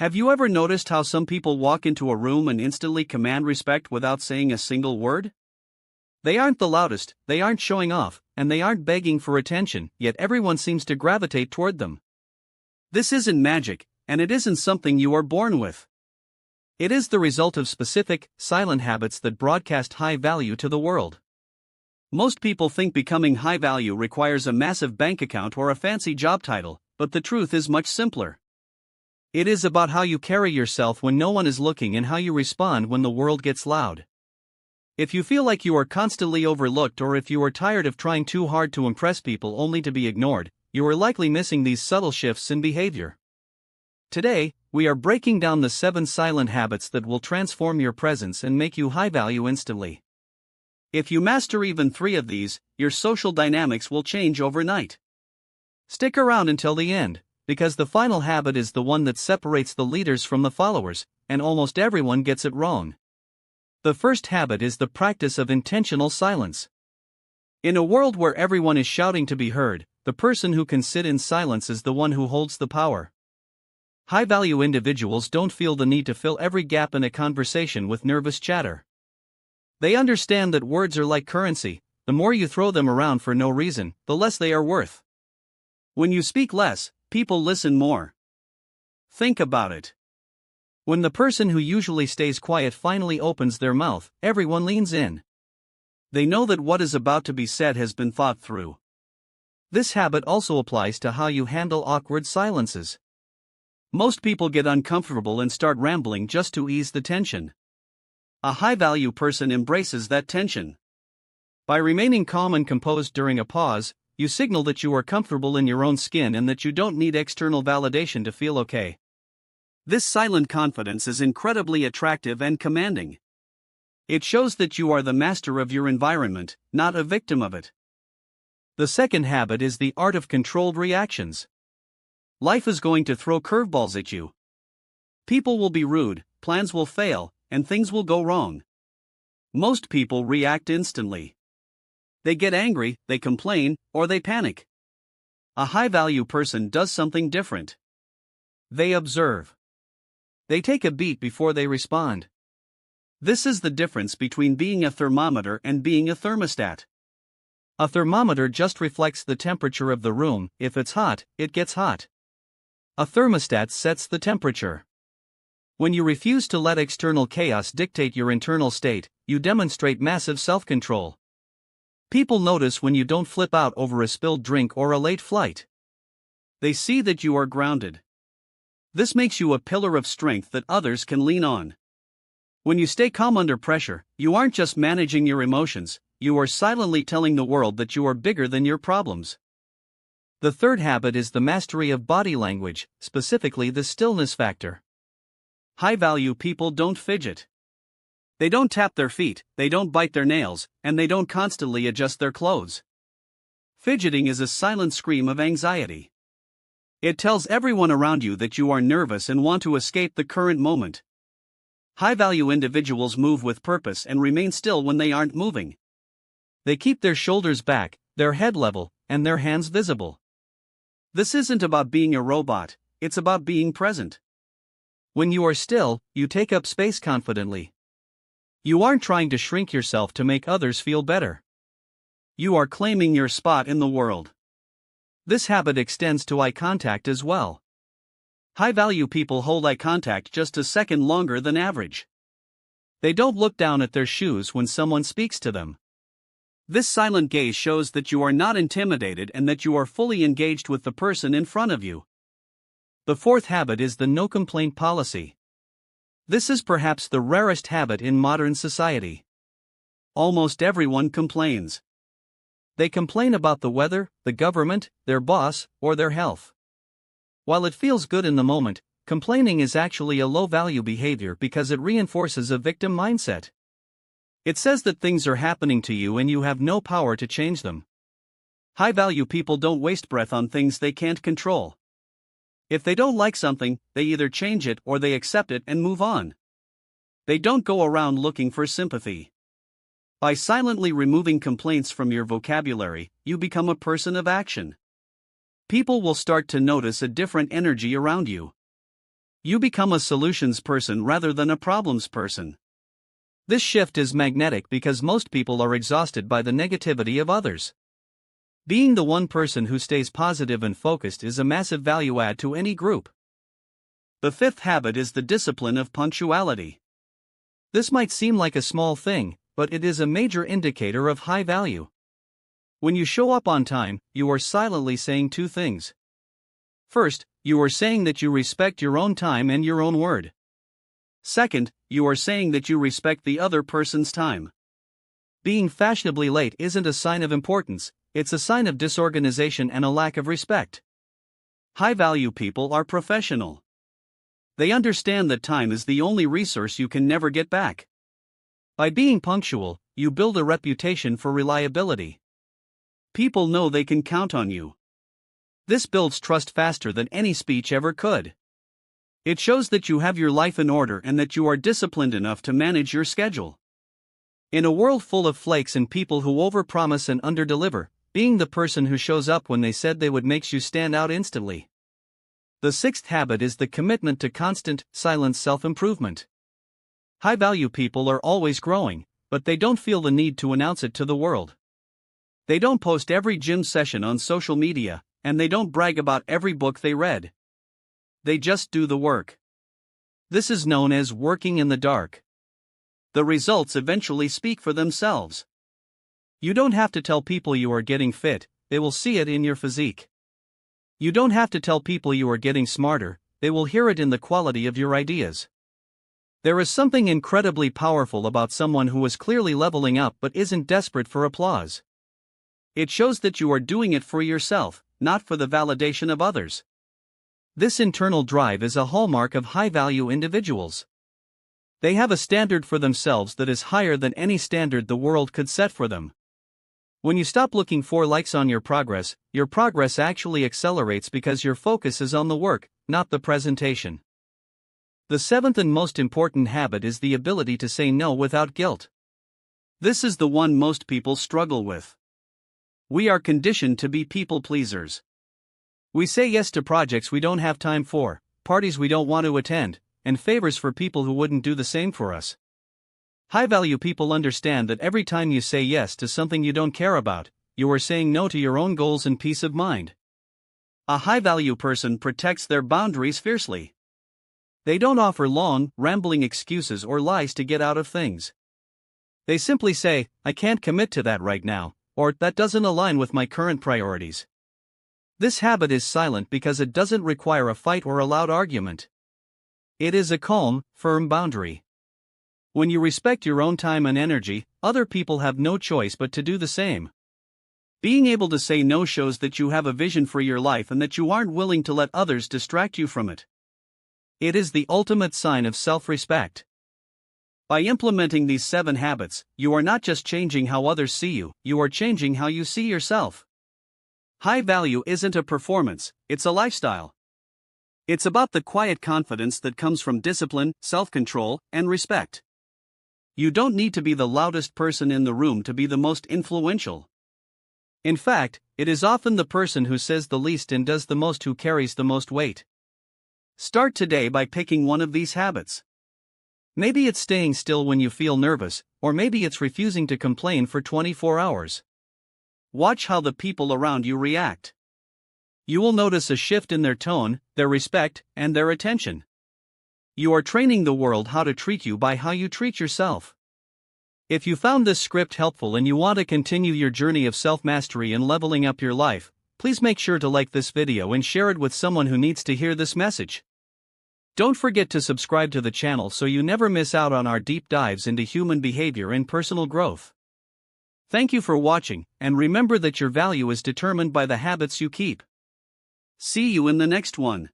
Have you ever noticed how some people walk into a room and instantly command respect without saying a single word? They aren't the loudest, they aren't showing off, and they aren't begging for attention, yet everyone seems to gravitate toward them. This isn't magic, and it isn't something you are born with. It is the result of specific, silent habits that broadcast high value to the world. Most people think becoming high value requires a massive bank account or a fancy job title, but the truth is much simpler. It is about how you carry yourself when no one is looking and how you respond when the world gets loud. If you feel like you are constantly overlooked, or if you are tired of trying too hard to impress people only to be ignored, you are likely missing these subtle shifts in behavior. Today, we are breaking down the 7 silent habits that will transform your presence and make you high value instantly. If you master even 3 of these, your social dynamics will change overnight. Stick around until the end, because the final habit is the one that separates the leaders from the followers, and almost everyone gets it wrong. The first habit is the practice of intentional silence. In a world where everyone is shouting to be heard, the person who can sit in silence is the one who holds the power. High-value individuals don't feel the need to fill every gap in a conversation with nervous chatter. They understand that words are like currency. The more you throw them around for no reason, the less they are worth. When you speak less, people listen more. Think about it. When the person who usually stays quiet finally opens their mouth, everyone leans in. They know that what is about to be said has been thought through. This habit also applies to how you handle awkward silences. Most people get uncomfortable and start rambling just to ease the tension. A high-value person embraces that tension. By remaining calm and composed during a pause, you signal that you are comfortable in your own skin and that you don't need external validation to feel okay. This silent confidence is incredibly attractive and commanding. It shows that you are the master of your environment, not a victim of it. The second habit is the art of controlled reactions. Life is going to throw curveballs at you. People will be rude, plans will fail, and things will go wrong. Most people react instantly. They get angry, they complain, or they panic. A high-value person does something different. They observe. They take a beat before they respond. This is the difference between being a thermometer and being a thermostat. A thermometer just reflects the temperature of the room. If it's hot, it gets hot. A thermostat sets the temperature. When you refuse to let external chaos dictate your internal state, you demonstrate massive self-control. People notice when you don't flip out over a spilled drink or a late flight. They see that you are grounded. This makes you a pillar of strength that others can lean on. When you stay calm under pressure, you aren't just managing your emotions, you are silently telling the world that you are bigger than your problems. The third habit is the mastery of body language, specifically the stillness factor. High-value people don't fidget. They don't tap their feet, they don't bite their nails, and they don't constantly adjust their clothes. Fidgeting is a silent scream of anxiety. It tells everyone around you that you are nervous and want to escape the current moment. High-value individuals move with purpose and remain still when they aren't moving. They keep their shoulders back, their head level, and their hands visible. This isn't about being a robot, it's about being present. When you are still, you take up space confidently. You aren't trying to shrink yourself to make others feel better. You are claiming your spot in the world. This habit extends to eye contact as well. High-value people hold eye contact just a second longer than average. They don't look down at their shoes when someone speaks to them. This silent gaze shows that you are not intimidated and that you are fully engaged with the person in front of you. The fourth habit is the no-complaint policy. This is perhaps the rarest habit in modern society. Almost everyone complains. They complain about the weather, the government, their boss, or their health. While it feels good in the moment, complaining is actually a low-value behavior because it reinforces a victim mindset. It says that things are happening to you and you have no power to change them. High-value people don't waste breath on things they can't control. If they don't like something, they either change it or they accept it and move on. They don't go around looking for sympathy. By silently removing complaints from your vocabulary, you become a person of action. People will start to notice a different energy around you. You become a solutions person rather than a problems person. This shift is magnetic because most people are exhausted by the negativity of others. Being the one person who stays positive and focused is a massive value add to any group. The fifth habit is the discipline of punctuality. This might seem like a small thing, but it is a major indicator of high value. When you show up on time, you are silently saying two things. First, you are saying that you respect your own time and your own word. Second, you are saying that you respect the other person's time. Being fashionably late isn't a sign of importance, it's a sign of disorganization and a lack of respect. High-value people are professional. They understand that time is the only resource you can never get back. By being punctual, you build a reputation for reliability. People know they can count on you. This builds trust faster than any speech ever could. It shows that you have your life in order and that you are disciplined enough to manage your schedule. In a world full of flakes and people who overpromise and underdeliver, being the person who shows up when they said they would makes you stand out instantly. The sixth habit is the commitment to constant, silent self-improvement. High-value people are always growing, but they don't feel the need to announce it to the world. They don't post every gym session on social media, and they don't brag about every book they read. They just do the work. This is known as working in the dark. The results eventually speak for themselves. You don't have to tell people you are getting fit, they will see it in your physique. You don't have to tell people you are getting smarter, they will hear it in the quality of your ideas. There is something incredibly powerful about someone who is clearly leveling up but isn't desperate for applause. It shows that you are doing it for yourself, not for the validation of others. This internal drive is a hallmark of high-value individuals. They have a standard for themselves that is higher than any standard the world could set for them. When you stop looking for likes on your progress actually accelerates because your focus is on the work, not the presentation. The seventh and most important habit is the ability to say no without guilt. This is the one most people struggle with. We are conditioned to be people pleasers. We say yes to projects we don't have time for, parties we don't want to attend, and favors for people who wouldn't do the same for us. High-value people understand that every time you say yes to something you don't care about, you are saying no to your own goals and peace of mind. A high-value person protects their boundaries fiercely. They don't offer long, rambling excuses or lies to get out of things. They simply say, "I can't commit to that right now," or "that doesn't align with my current priorities." This habit is silent because it doesn't require a fight or a loud argument. It is a calm, firm boundary. When you respect your own time and energy, other people have no choice but to do the same. Being able to say no shows that you have a vision for your life and that you aren't willing to let others distract you from it. It is the ultimate sign of self-respect. By implementing these 7 habits, you are not just changing how others see you, you are changing how you see yourself. High value isn't a performance, it's a lifestyle. It's about the quiet confidence that comes from discipline, self-control, and respect. You don't need to be the loudest person in the room to be the most influential. In fact, it is often the person who says the least and does the most who carries the most weight. Start today by picking one of these habits. Maybe it's staying still when you feel nervous, or maybe it's refusing to complain for 24 hours. Watch how the people around you react. You will notice a shift in their tone, their respect, and their attention. You are training the world how to treat you by how you treat yourself. If you found this script helpful and you want to continue your journey of self-mastery and leveling up your life, please make sure to like this video and share it with someone who needs to hear this message. Don't forget to subscribe to the channel so you never miss out on our deep dives into human behavior and personal growth. Thank you for watching, and remember that your value is determined by the habits you keep. See you in the next one.